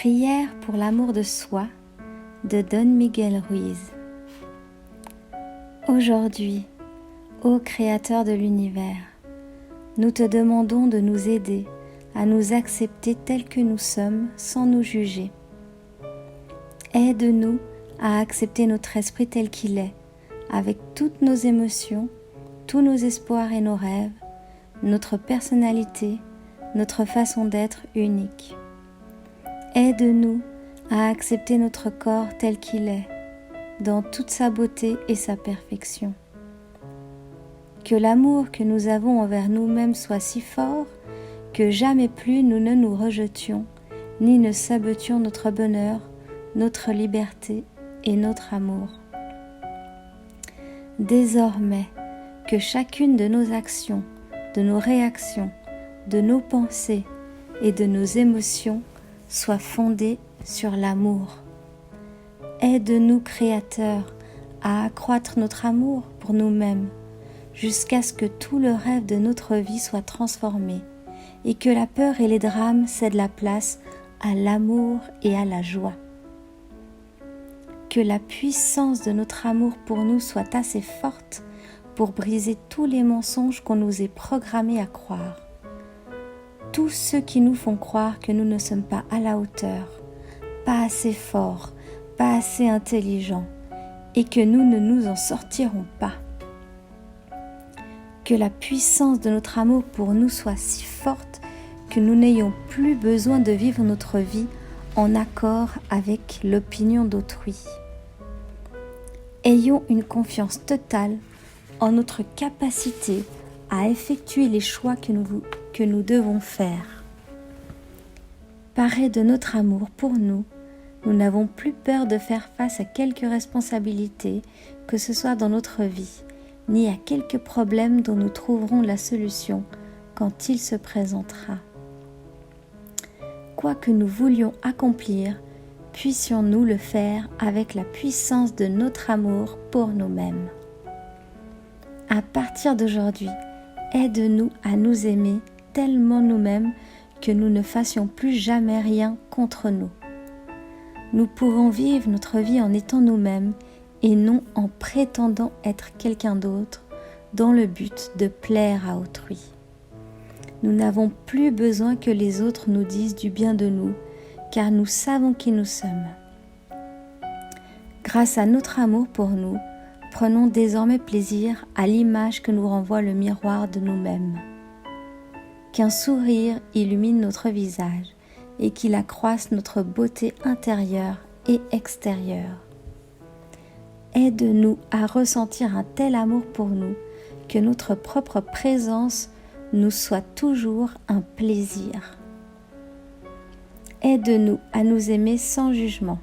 Prière pour l'amour de soi de Don Miguel Ruiz. Aujourd'hui, ô Créateur de l'univers, nous te demandons de nous aider à nous accepter tels que nous sommes sans nous juger. Aide-nous à accepter notre esprit tel qu'il est, avec toutes nos émotions, tous nos espoirs et nos rêves, notre personnalité, notre façon d'être unique. Aide-nous à accepter notre corps tel qu'il est, dans toute sa beauté et sa perfection. Que l'amour que nous avons envers nous-mêmes soit si fort que jamais plus nous ne nous rejetions, ni ne sabotions notre bonheur, notre liberté et notre amour. Désormais, que chacune de nos actions, de nos réactions, de nos pensées et de nos émotions soit fondée sur l'amour. Aide-nous, Créateur, à accroître notre amour pour nous-mêmes, jusqu'à ce que tout le rêve de notre vie soit transformé, et que la peur et les drames cèdent la place à l'amour et à la joie. Que la puissance de notre amour pour nous soit assez forte pour briser tous les mensonges qu'on nous est programmés à croire. Tous ceux qui nous font croire que nous ne sommes pas à la hauteur, pas assez forts, pas assez intelligents, et que nous ne nous en sortirons pas. Que la puissance de notre amour pour nous soit si forte que nous n'ayons plus besoin de vivre notre vie en accord avec l'opinion d'autrui. Ayons une confiance totale en notre capacité à effectuer les choix que nous devons faire. Parés de notre amour pour nous, nous n'avons plus peur de faire face à quelque responsabilité, que ce soit dans notre vie, ni à quelque problème dont nous trouverons la solution quand il se présentera. Quoi que nous voulions accomplir, puissions-nous le faire avec la puissance de notre amour pour nous-mêmes. À partir d'aujourd'hui, aide-nous à nous aimer tellement nous-mêmes que nous ne fassions plus jamais rien contre nous. Nous pouvons vivre notre vie en étant nous-mêmes et non en prétendant être quelqu'un d'autre dans le but de plaire à autrui. Nous n'avons plus besoin que les autres nous disent du bien de nous, car nous savons qui nous sommes. Grâce à notre amour pour nous, prenons désormais plaisir à l'image que nous renvoie le miroir de nous-mêmes. Qu'un sourire illumine notre visage et qu'il accroisse notre beauté intérieure et extérieure. Aide-nous à ressentir un tel amour pour nous que notre propre présence nous soit toujours un plaisir. Aide-nous à nous aimer sans jugement,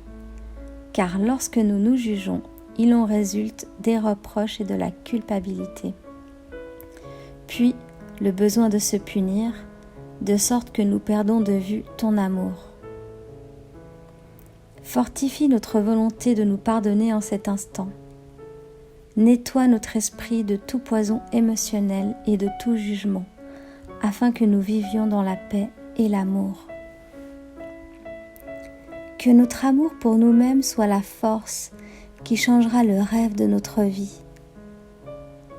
car lorsque nous nous jugeons, il en résulte des reproches et de la culpabilité. Puis, le besoin de se punir, de sorte que nous perdons de vue ton amour. Fortifie notre volonté de nous pardonner en cet instant. Nettoie notre esprit de tout poison émotionnel et de tout jugement, afin que nous vivions dans la paix et l'amour. Que notre amour pour nous-mêmes soit la force qui changera le rêve de notre vie.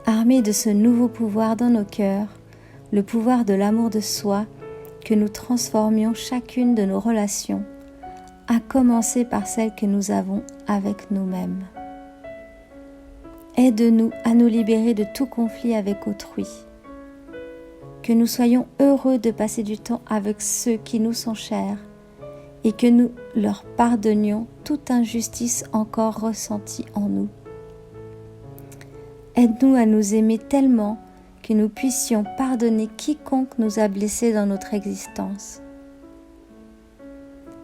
Armés de ce nouveau pouvoir dans nos cœurs, le pouvoir de l'amour de soi, que nous transformions chacune de nos relations, à commencer par celle que nous avons avec nous-mêmes. Aide-nous à nous libérer de tout conflit avec autrui. Que nous soyons heureux de passer du temps avec ceux qui nous sont chers et que nous leur pardonnions toute injustice encore ressentie en nous. Aide-nous à nous aimer tellement que nous puissions pardonner quiconque nous a blessés dans notre existence.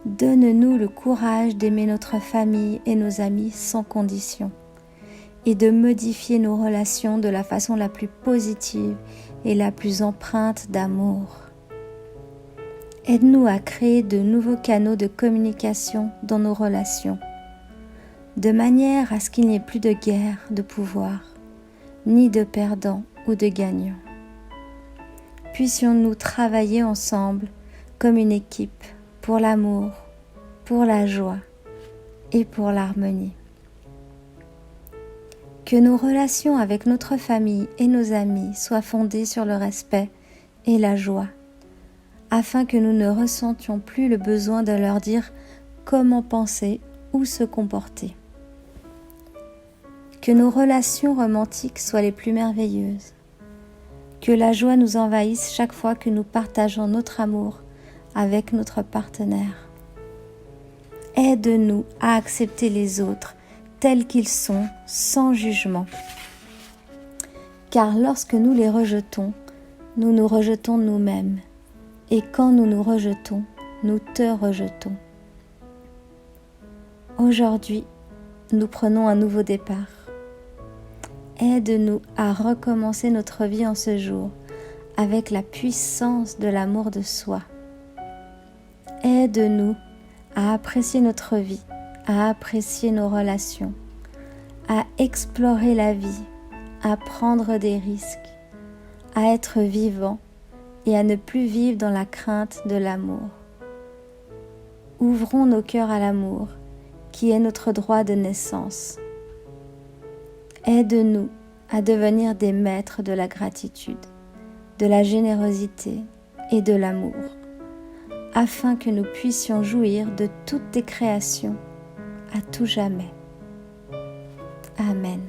Donne-nous le courage d'aimer notre famille et nos amis sans condition et de modifier nos relations de la façon la plus positive et la plus empreinte d'amour. Aide-nous à créer de nouveaux canaux de communication dans nos relations, de manière à ce qu'il n'y ait plus de guerre de pouvoir, ni de perdants ou de gagnants. Puissions-nous travailler ensemble comme une équipe pour l'amour, pour la joie et pour l'harmonie. Que nos relations avec notre famille et nos amis soient fondées sur le respect et la joie, afin que nous ne ressentions plus le besoin de leur dire comment penser ou se comporter. Que nos relations romantiques soient les plus merveilleuses. Que la joie nous envahisse chaque fois que nous partageons notre amour avec notre partenaire. Aide-nous à accepter les autres tels qu'ils sont, sans jugement. Car lorsque nous les rejetons, nous nous rejetons nous-mêmes. Et quand nous nous rejetons, nous te rejetons. Aujourd'hui, nous prenons un nouveau départ. Aide-nous à recommencer notre vie en ce jour avec la puissance de l'amour de soi. Aide-nous à apprécier notre vie, à apprécier nos relations, à explorer la vie, à prendre des risques, à être vivant et à ne plus vivre dans la crainte de l'amour. Ouvrons nos cœurs à l'amour, qui est notre droit de naissance. Aide-nous à devenir des maîtres de la gratitude, de la générosité et de l'amour, afin que nous puissions jouir de toutes tes créations à tout jamais. Amen.